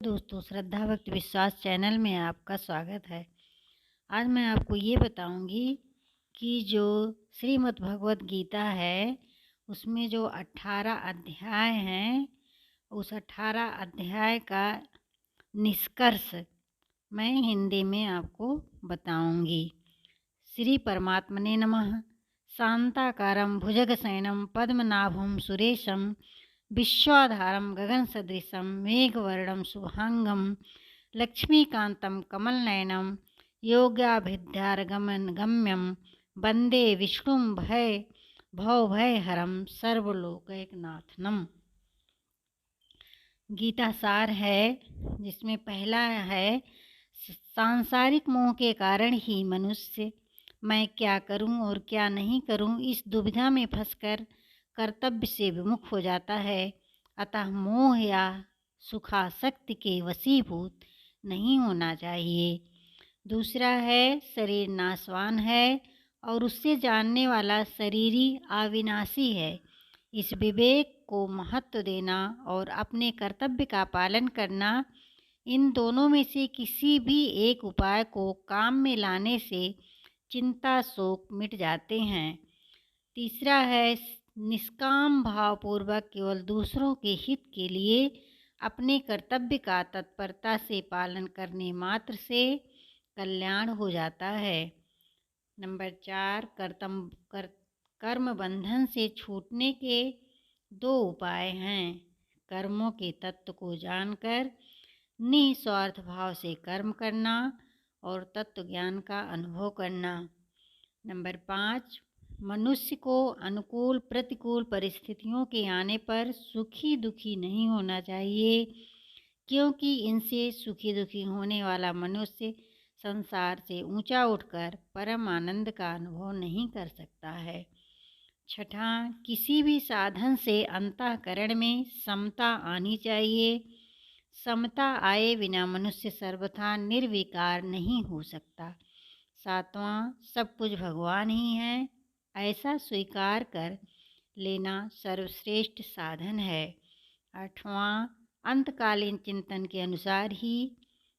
दोस्तों, श्रद्धा भक्ति विश्वास चैनल में आपका स्वागत है। आज मैं आपको ये बताऊंगी कि जो श्रीमद् भगवत गीता है, उसमें जो 18 अध्याय हैं, उस 18 अध्याय का निष्कर्ष मैं हिंदी में आपको बताऊंगी। श्री परमात्मने नमः। शांताकारं भुजगशयनं पद्मनाभं सुरेशं विश्वाधारं गगनसदृशं मेघवर्णं शुभांगं लक्ष्मीकान्तं कमलनयनं योगाभिध्यारगम्यं वन्दे विष्णुं भवभयहरं सर्वलोकैकनाथनम्। गीता सार है, जिसमें पहला है, सांसारिक मोह के कारण ही मनुष्य मैं क्या करूं और क्या नहीं करूं इस दुविधा में फंसकर कर्तव्य से विमुख हो जाता है। अतः मोह या सुखासक्ति के वशीभूत नहीं होना चाहिए। दूसरा है, शरीर नाशवान है और उससे जानने वाला शरीरी अविनाशी है। इस विवेक को महत्व देना और अपने कर्तव्य का पालन करना, इन दोनों में से किसी भी एक उपाय को काम में लाने से चिंता शोक मिट जाते हैं। तीसरा है, निष्काम भावपूर्वक केवल दूसरों के हित के लिए अपने कर्तव्य का तत्परता से पालन करने मात्र से कल्याण हो जाता है। नंबर 4, कर्म बंधन से छूटने के 2 उपाय हैं। कर्मों के तत्व को जानकर निस्वार्थ भाव से कर्म करना और तत्व ज्ञान का अनुभव करना। नंबर 5, मनुष्य को अनुकूल प्रतिकूल परिस्थितियों के आने पर सुखी दुखी नहीं होना चाहिए, क्योंकि इनसे सुखी दुखी होने वाला मनुष्य संसार से ऊंचा उठकर परम आनंद का अनुभव नहीं कर सकता है। छठा, किसी भी साधन से अंतःकरण में समता आनी चाहिए। समता आए बिना मनुष्य सर्वथा निर्विकार नहीं हो सकता। सातवां, सब कुछ भगवान ही है, ऐसा स्वीकार कर लेना सर्वश्रेष्ठ साधन है। आठवां, अंतकालीन चिंतन के अनुसार ही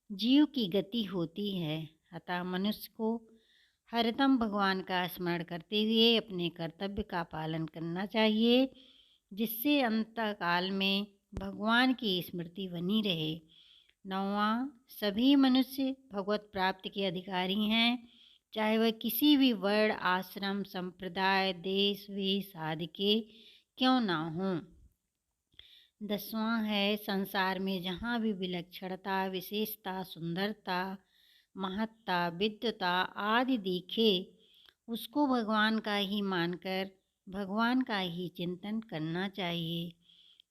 जीव की गति होती है। अतः मनुष्य को हरदम भगवान का स्मरण करते हुए अपने कर्तव्य का पालन करना चाहिए, जिससे अंतकाल में भगवान की स्मृति बनी रहे। नौवां, सभी मनुष्य भगवत प्राप्ति के अधिकारी हैं, चाहे वह किसी भी वर्ण आश्रम संप्रदाय देश वेश आदि के क्यों ना हों। 10वां है, संसार में जहाँ भी विलक्षणता विशेषता सुंदरता महत्ता विद्वता आदि दिखे, उसको भगवान का ही मानकर भगवान का ही चिंतन करना चाहिए।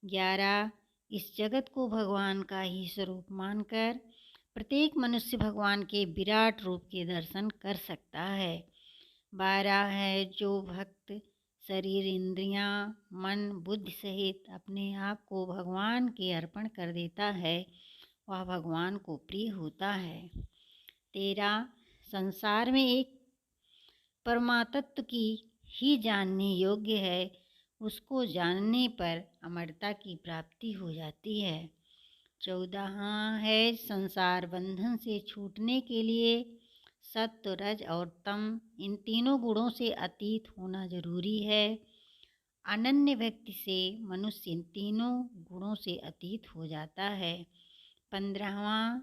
11, इस जगत को भगवान का ही स्वरूप मानकर प्रत्येक मनुष्य भगवान के विराट रूप के दर्शन कर सकता है। 12 है, जो भक्त शरीर इंद्रियां मन बुद्धि सहित अपने आप को भगवान के अर्पण कर देता है, वह भगवान को प्रिय होता है। 13, संसार में एक परमातत्व की ही जानने योग्य है, उसको जानने पर अमरता की प्राप्ति हो जाती है। 14 है, संसार बंधन से छूटने के लिए सत्व रज और तम इन तीनों गुणों से अतीत होना जरूरी है। अनन्य व्यक्ति से मनुष्य इन तीनों गुणों से अतीत हो जाता है। 15वां,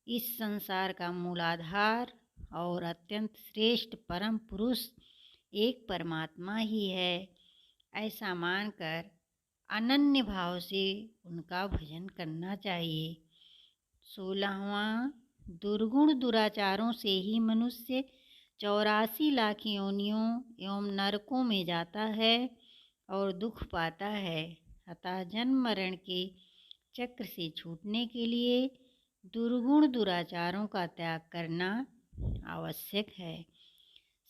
इस संसार का मूलाधार और अत्यंत श्रेष्ठ परम पुरुष एक परमात्मा ही है, ऐसा मानकर अनन्य भाव से उनका भजन करना चाहिए। 16वां, दुर्गुण दुराचारों से ही मनुष्य 84 लाख योनियों एवं नरकों में जाता है और दुख पाता है। अतः जन्म मरण के चक्र से छूटने के लिए दुर्गुण दुराचारों का त्याग करना आवश्यक है।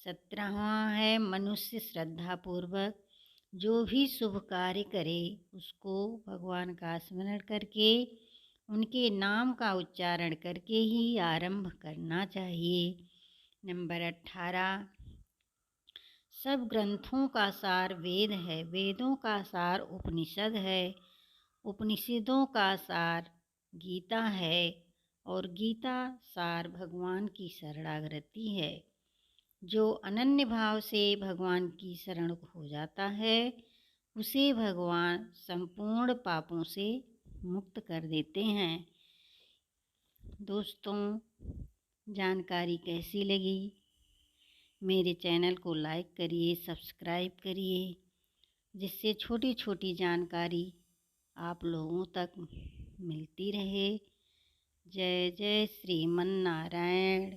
17वां है, मनुष्य श्रद्धापूर्वक जो भी शुभ कार्य करे उसको भगवान का स्मरण करके उनके नाम का उच्चारण करके ही आरंभ करना चाहिए। नंबर 18, सब ग्रंथों का सार वेद है, वेदों का सार उपनिषद है, उपनिषदों का सार गीता है और गीता सार भगवान की शरणागति है। जो अनन्य भाव से भगवान की शरण हो जाता है उसे भगवान संपूर्ण पापों से मुक्त कर देते हैं। दोस्तों, जानकारी कैसी लगी? मेरे चैनल को लाइक करिए, सब्सक्राइब करिए, जिससे छोटी छोटी जानकारी आप लोगों तक मिलती रहे। जय जय श्रीमन नारायण।